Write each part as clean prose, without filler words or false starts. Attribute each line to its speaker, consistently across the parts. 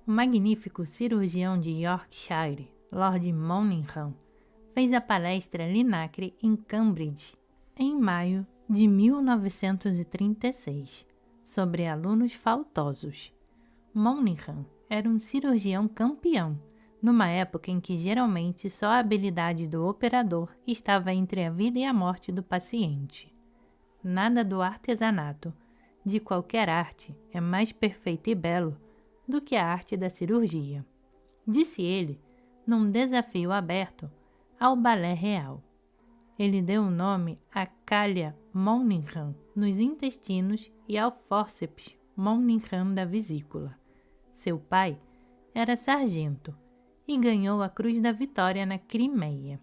Speaker 1: O magnífico cirurgião de Yorkshire, Lord Monyngham, fez a palestra Linacre em Cambridge, em maio de 1936, sobre alunos faltosos. Monyngham era um cirurgião campeão, numa época em que geralmente só a habilidade do operador estava entre a vida e a morte do paciente. Nada do artesanato, de qualquer arte, é mais perfeito e belo do que a arte da cirurgia, disse ele, num desafio aberto ao balé real. Ele deu o nome à calha Monyngham nos intestinos e ao fórceps Monyngham da vesícula. Seu pai era sargento e ganhou a Cruz da Vitória na Crimeia.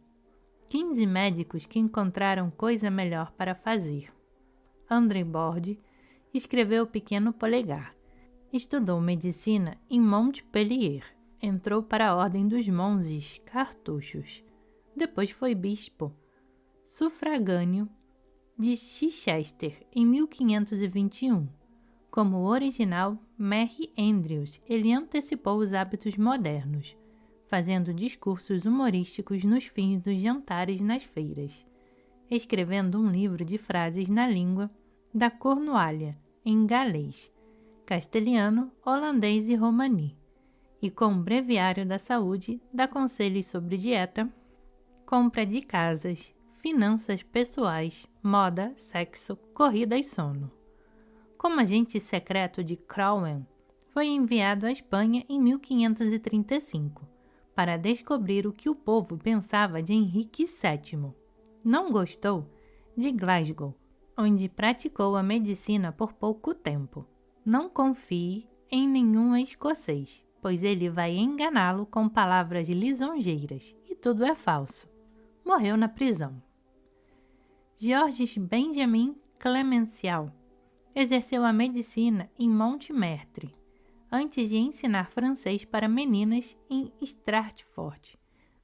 Speaker 1: 15 médicos que encontraram coisa melhor para fazer. André Borde escreveu O Pequeno Polegar. Estudou medicina em Montpellier. Entrou para a Ordem dos Monges Cartuchos. Depois foi bispo sufragâneo de Chichester em 1521. Como o original Merry Andrews, ele antecipou os hábitos modernos, fazendo discursos humorísticos nos fins dos jantares nas feiras, escrevendo um livro de frases na língua da Cornualha, em galês, castelhano, holandês e romani, e com o breviário da saúde, dá conselhos sobre dieta, compra de casas, finanças pessoais, moda, sexo, corrida e sono. Como agente secreto de Cromwell, foi enviado à Espanha em 1535 para descobrir o que o povo pensava de Henrique VII. Não gostou de Glasgow, onde praticou a medicina por pouco tempo. Não confie em nenhum escocês, pois ele vai enganá-lo com palavras lisonjeiras, e tudo é falso. Morreu na prisão. Georges Benjamin Clemenceau exerceu a medicina em Montmartre, antes de ensinar francês para meninas em Stratford,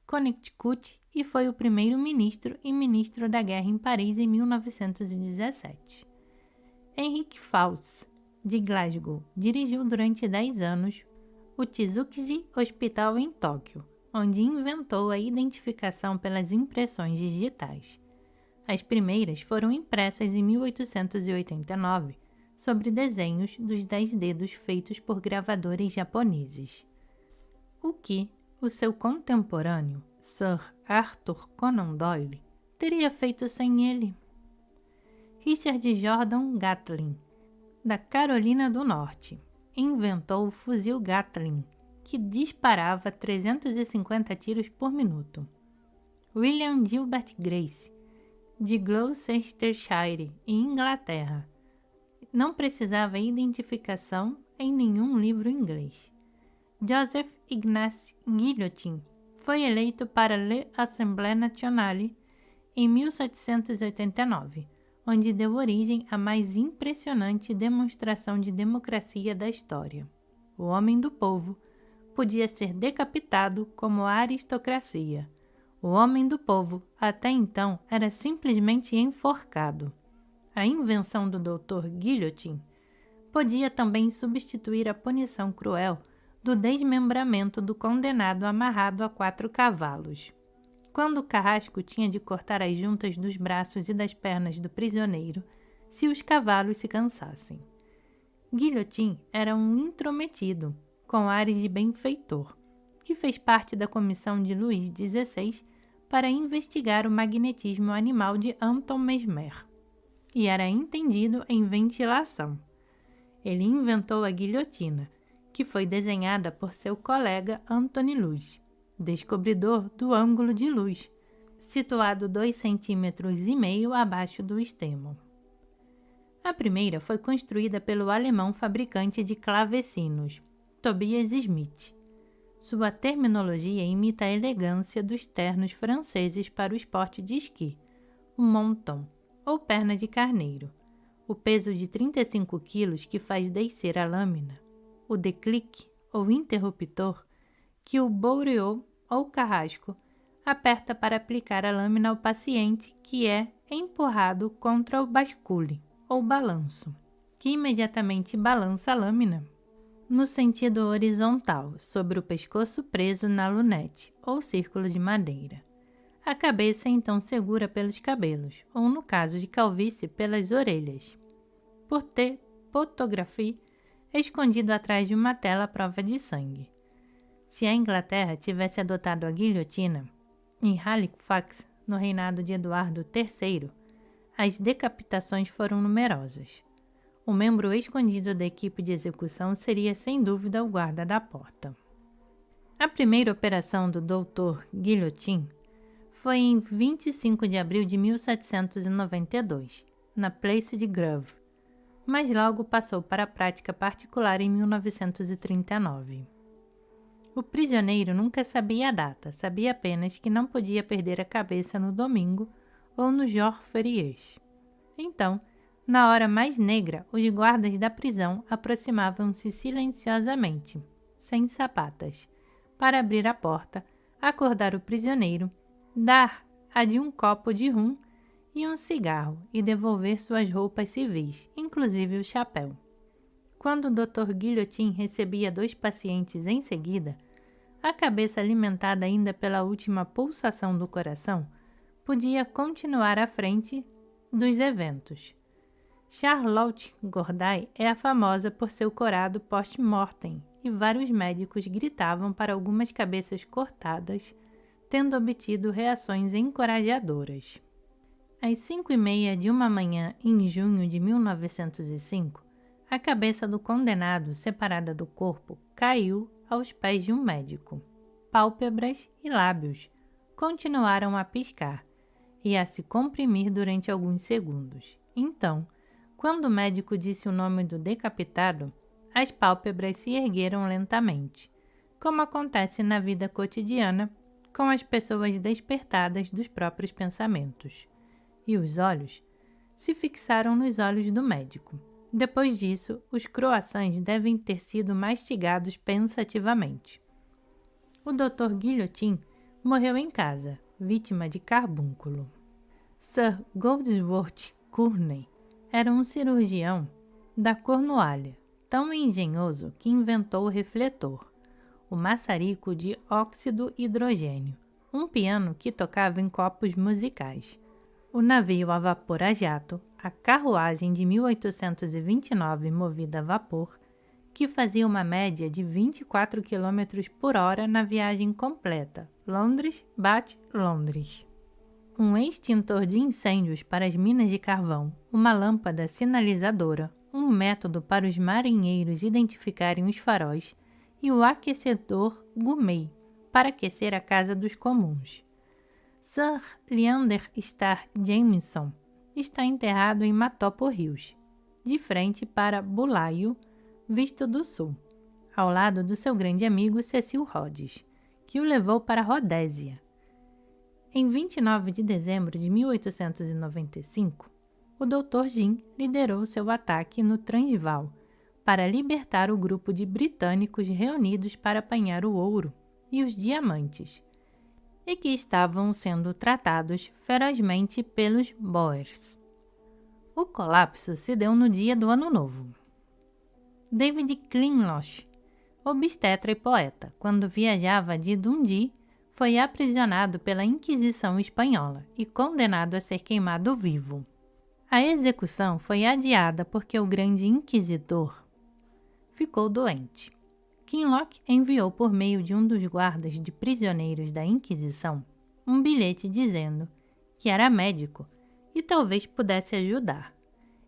Speaker 1: Connecticut, e foi o primeiro-ministro e ministro da Guerra em Paris em 1917. Henrique Fawcett, de Glasgow, dirigiu durante 10 anos o Tsukushi Hospital em Tóquio, onde inventou a identificação pelas impressões digitais. As primeiras foram impressas em 1889, sobre desenhos dos 10 dedos feitos por gravadores japoneses. O que o seu contemporâneo, Sir Arthur Conan Doyle, teria feito sem ele? Richard Jordan Gatling, da Carolina do Norte, inventou o fuzil Gatling, que disparava 350 tiros por minuto. William Gilbert Grace, de Gloucestershire, em Inglaterra, não precisava identificação em nenhum livro inglês. Joseph Ignace Guillotin foi eleito para l'Assemblée Nationale em 1789, onde deu origem à mais impressionante demonstração de democracia da história. O homem do povo podia ser decapitado como a aristocracia. O homem do povo, até então, era simplesmente enforcado. A invenção do Dr. Guillotin podia também substituir a punição cruel do desmembramento do condenado amarrado a 4 cavalos. Quando o carrasco tinha de cortar as juntas dos braços e das pernas do prisioneiro, se os cavalos se cansassem. Guillotin era um intrometido, com ares de benfeitor, que fez parte da comissão de Luís XVI para investigar o magnetismo animal de Anton Mesmer, e era entendido em ventilação. Ele inventou a guilhotina, que foi desenhada por seu colega Antony Luz, descobridor do ângulo de luz, situado 2,5 cm abaixo do extremo. A primeira foi construída pelo alemão fabricante de clavecinos, Tobias Smith. Sua terminologia imita a elegância dos ternos franceses para o esporte de esqui, o monton, ou perna de carneiro, o peso de 35 kg que faz descer a lâmina, o declique, ou interruptor, que o bourreau, ou carrasco, aperta para aplicar a lâmina ao paciente, que é empurrado contra o bascule, ou balanço, que imediatamente balança a lâmina. no sentido horizontal, sobre o pescoço preso na lunete, ou círculo de madeira. A cabeça então segura pelos cabelos, ou no caso de calvície, pelas orelhas. Por ter fotografia escondido atrás de uma tela à prova de sangue. Se a Inglaterra tivesse adotado a guilhotina, em Halifax, no reinado de Eduardo III, as decapitações foram numerosas. O membro escondido da equipe de execução seria sem dúvida o guarda da porta. A primeira operação do Dr. Guillotin foi em 25 de abril de 1792, na Place de Grève, mas logo passou para a prática particular em 1939. O prisioneiro nunca sabia a data, sabia apenas que não podia perder a cabeça no domingo ou no jour férié. Então, na hora mais negra, os guardas da prisão aproximavam-se silenciosamente, sem sapatas, para abrir a porta, acordar o prisioneiro, dar-a de um copo de rum e um cigarro e devolver suas roupas civis, inclusive o chapéu. Quando o Dr. Guillotin recebia 2 pacientes em seguida, a cabeça alimentada ainda pela última pulsação do coração podia continuar à frente dos eventos. Charlotte Corday é a famosa por seu corado post-mortem e vários médicos gritavam para algumas cabeças cortadas, tendo obtido reações encorajadoras. Às 5h30 de uma manhã em junho de 1905, a cabeça do condenado, separada do corpo, caiu aos pés de um médico. Pálpebras e lábios continuaram a piscar e a se comprimir durante alguns segundos. Então, quando o médico disse o nome do decapitado, as pálpebras se ergueram lentamente, como acontece na vida cotidiana com as pessoas despertadas dos próprios pensamentos. E os olhos se fixaram nos olhos do médico. Depois disso, os croissants devem ter sido mastigados pensativamente. O Dr. Guillotin morreu em casa, vítima de carbúnculo. Sir Goldsworthy Courtney era um cirurgião da Cornualha, tão engenhoso que inventou o refletor, o maçarico de óxido hidrogênio, um piano que tocava em copos musicais, o navio a vapor a jato, a carruagem de 1829 movida a vapor, que fazia uma média de 24 km por hora na viagem completa, Londres-Bath-Londres. Um extintor de incêndios para as minas de carvão, uma lâmpada sinalizadora, um método para os marinheiros identificarem os faróis e o aquecedor gourmet para aquecer a casa dos comuns. Sir Leander Starr Jameson está enterrado em Matopo Hills, de frente para Bulaio, visto do sul, ao lado do seu grande amigo Cecil Rhodes, que o levou para Rodésia. Em 29 de dezembro de 1895, o Dr. Jim liderou seu ataque no Transvaal para libertar o grupo de britânicos reunidos para apanhar o ouro e os diamantes, e que estavam sendo tratados ferozmente pelos Boers. O colapso se deu no dia do Ano Novo. David Kinloch, obstetra e poeta, quando viajava de Dundee, foi aprisionado pela Inquisição Espanhola e condenado a ser queimado vivo. A execução foi adiada porque o grande inquisidor ficou doente. Kinloch enviou por meio de um dos guardas de prisioneiros da Inquisição um bilhete dizendo que era médico e talvez pudesse ajudar.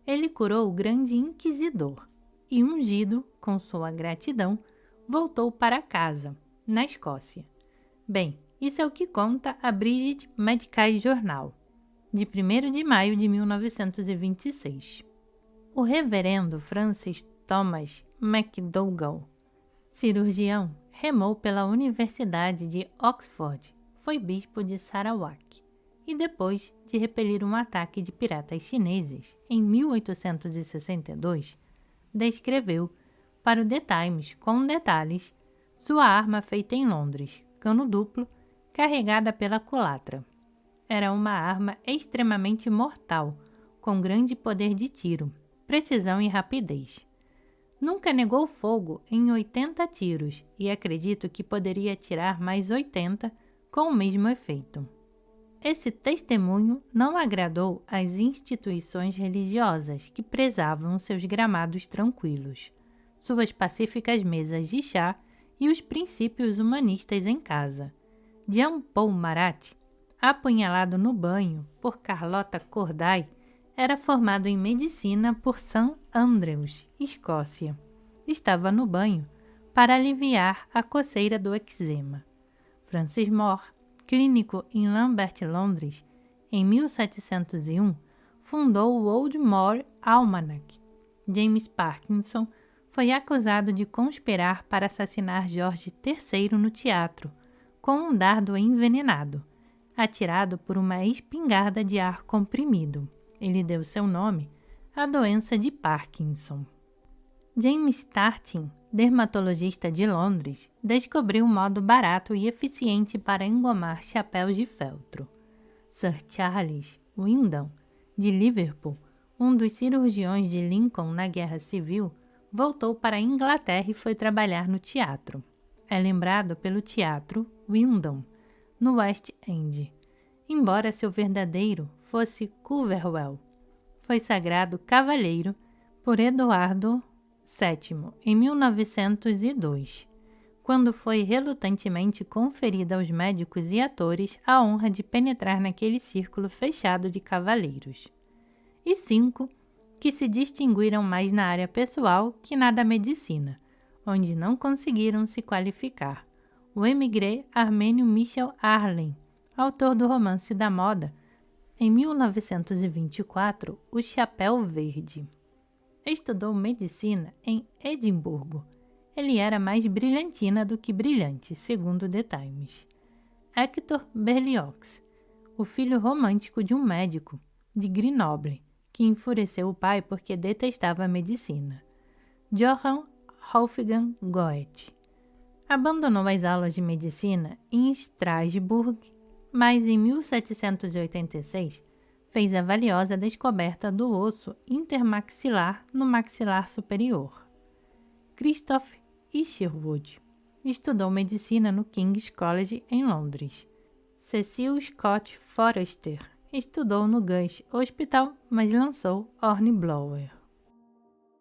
Speaker 1: Ele curou o grande inquisidor e, ungido com sua gratidão, voltou para casa, na Escócia. Bem, isso é o que conta a British Medical Journal, de 1º de maio de 1926. O reverendo Francis Thomas McDougall, cirurgião, remou pela Universidade de Oxford, foi bispo de Sarawak e depois de repelir um ataque de piratas chineses em 1862, descreveu para o The Times com detalhes sua arma feita em Londres, cano duplo, carregada pela culatra. Era uma arma extremamente mortal, com grande poder de tiro, precisão e rapidez. Nunca negou fogo em 80 tiros e acredito que poderia atirar mais 80 com o mesmo efeito. Esse testemunho não agradou às instituições religiosas que prezavam seus gramados tranquilos, suas pacíficas mesas de chá e os princípios humanistas em casa. Jean Paul Marat, apunhalado no banho por Carlota Corday, era formado em medicina por St. Andrews, Escócia. Estava no banho para aliviar a coceira do eczema. Francis Moore, clínico em Lambeth, Londres, em 1701, fundou o Old Moore Almanac. James Parkinson foi acusado de conspirar para assassinar George III no teatro, com um dardo envenenado, atirado por uma espingarda de ar comprimido. Ele deu seu nome à doença de Parkinson. James Tartin, dermatologista de Londres, descobriu um modo barato e eficiente para engomar chapéus de feltro. Sir Charles Wyndham, de Liverpool, um dos cirurgiões de Lincoln na Guerra Civil, voltou para a Inglaterra e foi trabalhar no teatro. É lembrado pelo Teatro Wyndham, no West End, embora seu verdadeiro fosse Culverwell. Foi sagrado cavalheiro por Eduardo VII em 1902, quando foi relutantemente conferida aos médicos e atores a honra de penetrar naquele círculo fechado de cavalheiros. E 5 que se distinguiram mais na área pessoal que na da medicina, onde não conseguiram se qualificar. O emigré armênio Michel Arlen, autor do Romance da Moda, em 1924, O Chapéu Verde. Estudou medicina em Edimburgo. Ele era mais brilhantina do que brilhante, segundo The Times. Hector Berlioz, o filho romântico de um médico, de Grenoble, que enfureceu o pai porque detestava a medicina. Johann Wolfgang Goethe. Abandonou as aulas de medicina em Strasbourg, mas em 1786 fez a valiosa descoberta do osso intermaxilar no maxilar superior. Christoph Isherwood estudou medicina no King's College em Londres. Cecil Scott Forrester estudou no Gush Hospital, mas lançou Hornblower.